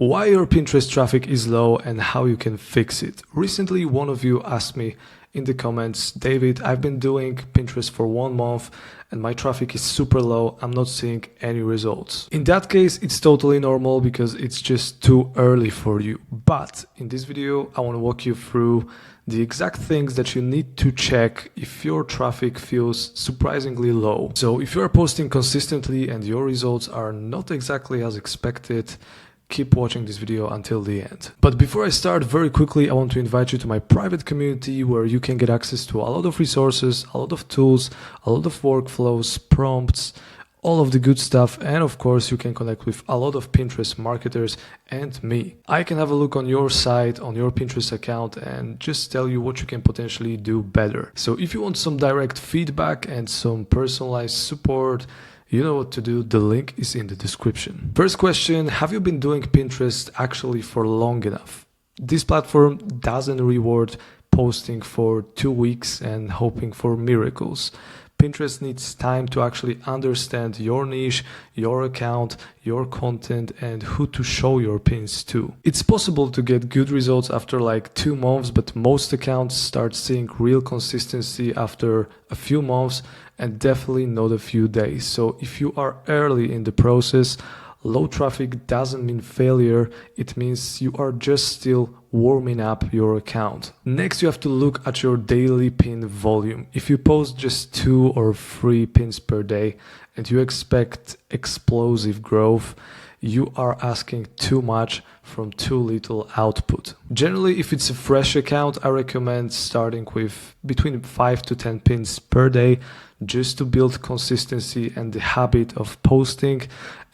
Why your Pinterest traffic is low and how you can fix it. Recently, one of you asked me in the comments, David, I've been doing Pinterest for 1 month and my traffic is super low. I'm not seeing any results. In that case, it's totally normal because it's just too early for you. But in this video, I want to walk you through the exact things that you need to check if your traffic feels surprisingly low. So if you are posting consistently and your results are not exactly as expected, keep watching this video until the end. But before I start, very quickly, I want to invite you to my private community where you can get access to a lot of resources, a lot of tools, a lot of workflows, prompts, all of the good stuff. And of course, you can connect with a lot of Pinterest marketers and me. I can have a look on your site, on your Pinterest account, and just tell you what you can potentially do better. So if you want some direct feedback and some personalized support, you know what to do, the link is in the description. First question, have you been doing Pinterest actually for long enough? This platform doesn't reward posting for 2 weeks and hoping for miracles. Pinterest needs time to actually understand your niche, your account, your content, and who to show your pins to. It's possible to get good results after like 2 months, but most accounts start seeing real consistency after a few months and definitely not a few days. So if you are early in the process, low traffic doesn't mean failure. It means you are just still warming up your account. Next, you have to look at your daily pin volume. If you post just 2 or 3 pins per day and you expect explosive growth, you are asking too much from too little output. Generally, if it's a fresh account, I recommend starting with between 5 to 10 pins per day just to build consistency and the habit of posting.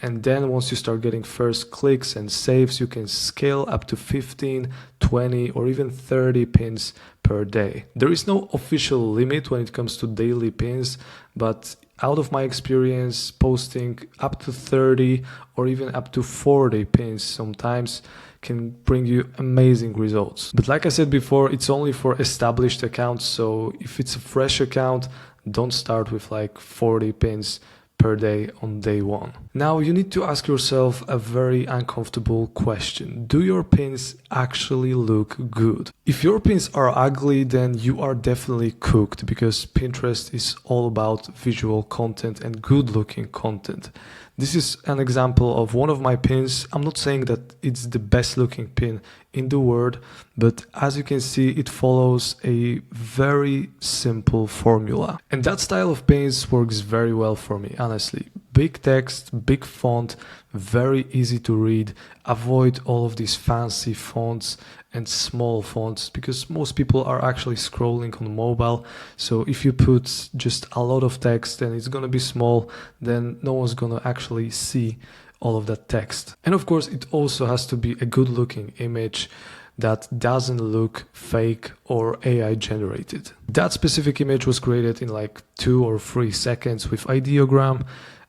And then once you start getting first clicks and saves, you can scale up to 15, 20, or even 30 pins per day. There is no official limit when it comes to daily pins, but out of my experience, posting up to 30 or even up to 40 pins sometimes can bring you amazing results. But like I said before, it's only for established accounts. So if it's a fresh account, don't start with like 40 pins per day on day 1. Now you need to ask yourself a very uncomfortable question. Do your pins actually look good? If your pins are ugly, then you are definitely cooked because Pinterest is all about visual content and good looking content. This is an example of one of my pins. I'm not saying that it's the best looking pin in the world, but as you can see, it follows a very simple formula. And that style of pins works very well for me, honestly. Big text, big font, very easy to read. Avoid all of these fancy fonts and small fonts because most people are actually scrolling on mobile. So if you put just a lot of text and it's gonna be small, then no one's gonna actually see all of that text. And of course, it also has to be a good looking image that doesn't look fake or AI generated. That specific image was created in like 2 or 3 seconds with ideogram.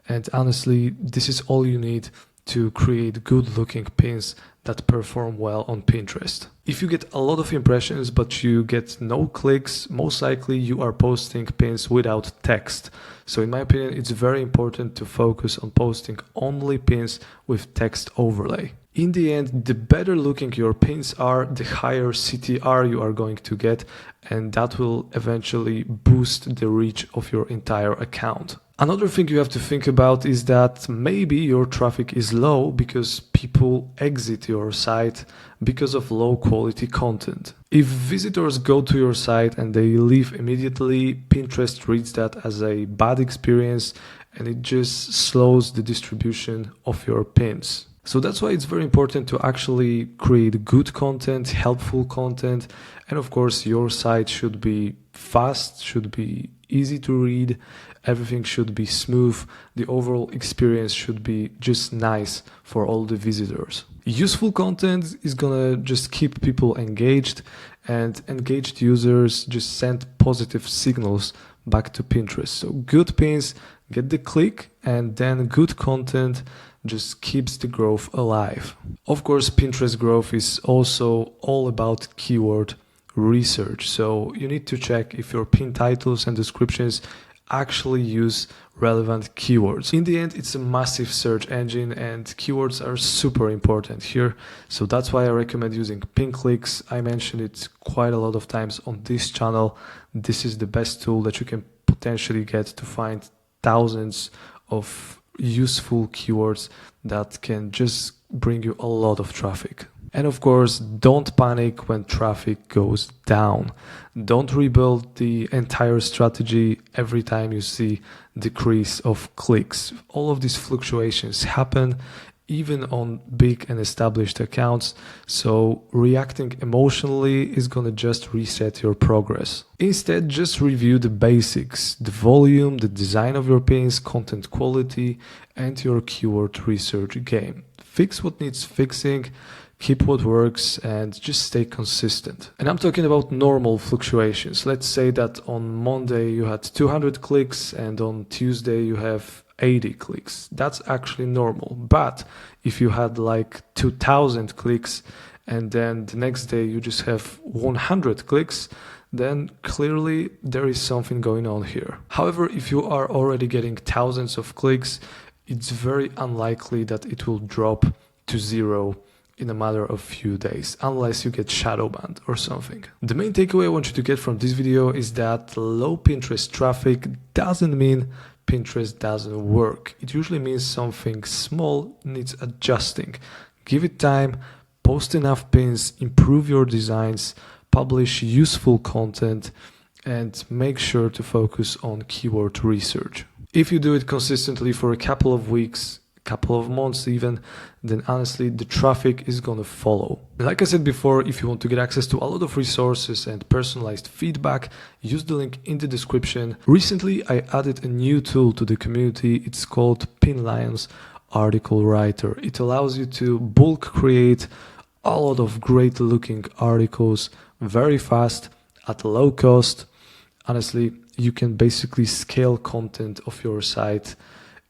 And honestly, this is all you need to create good looking pins that perform well on Pinterest. If you get a lot of impressions but you get no clicks, most likely you are posting pins without text. So in my opinion, it's very important to focus on posting only pins with text overlay. In the end, the better looking your pins are, the higher CTR you are going to get, and that will eventually boost the reach of your entire account. Another thing you have to think about is that maybe your traffic is low because people exit your site because of low quality content. If visitors go to your site and they leave immediately, Pinterest reads that as a bad experience and it just slows the distribution of your pins. So that's why it's very important to actually create good content, helpful content, and of course your site should be fast, should be easy to read, everything should be smooth, the overall experience should be just nice for all the visitors. Useful content is gonna just keep people engaged, and engaged users just send positive signals back to Pinterest. So good pins get the click, and then good content just keeps the growth alive. Of course, Pinterest growth is also all about keyword research. So you need to check if your pin titles and descriptions actually use relevant keywords. In the end, it's a massive search engine and keywords are super important here. So that's why I recommend using Pinclicks. I mentioned it quite a lot of times on this channel. This is the best tool that you can potentially get to find thousands of useful keywords that can just bring you a lot of traffic. And of course, don't panic when traffic goes down. Don't rebuild the entire strategy every time you see decrease of clicks. All of these fluctuations happen even on big and established accounts. So reacting emotionally is gonna just reset your progress. Instead, just review the basics, the volume, the design of your pins, content quality, and your keyword research game. Fix what needs fixing, keep what works, and just stay consistent. And I'm talking about normal fluctuations. Let's say that on Monday you had 200 clicks and on Tuesday you have 80 clicks. That's actually normal. But if you had like 2000 clicks and then the next day you just have 100 clicks, then clearly there is something going on here. However, if you are already getting thousands of clicks, it's very unlikely that it will drop to zero in a matter of few days, unless you get shadow banned or something. The main takeaway I want you to get from this video is that low Pinterest traffic doesn't mean Pinterest doesn't work. It usually means something small needs adjusting. Give it time, post enough pins, improve your designs, publish useful content, and make sure to focus on keyword research. If you do it consistently for a couple of weeks, couple of months even, then honestly the traffic is gonna follow. Like I said before, if you want to get access to a lot of resources and personalized feedback, use the link in the description. Recently I added a new tool to the community. It's called PinLions Article Writer. It allows you to bulk create a lot of great looking articles very fast at low cost. Honestly, you can basically scale content of your site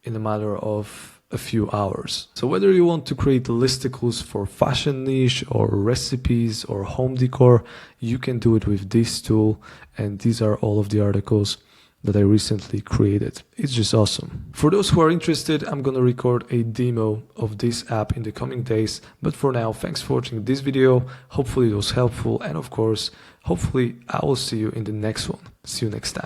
in a matter of a few hours. So whether you want to create listicles for fashion niche or recipes or home decor, you can do it with this tool. And these are all of the articles that I recently created. It's just awesome. For those who are interested, I'm gonna record a demo of this app in the coming days. But for now, thanks for watching this video. Hopefully it was helpful. And of course, hopefully I will see you in the next one. See you next time.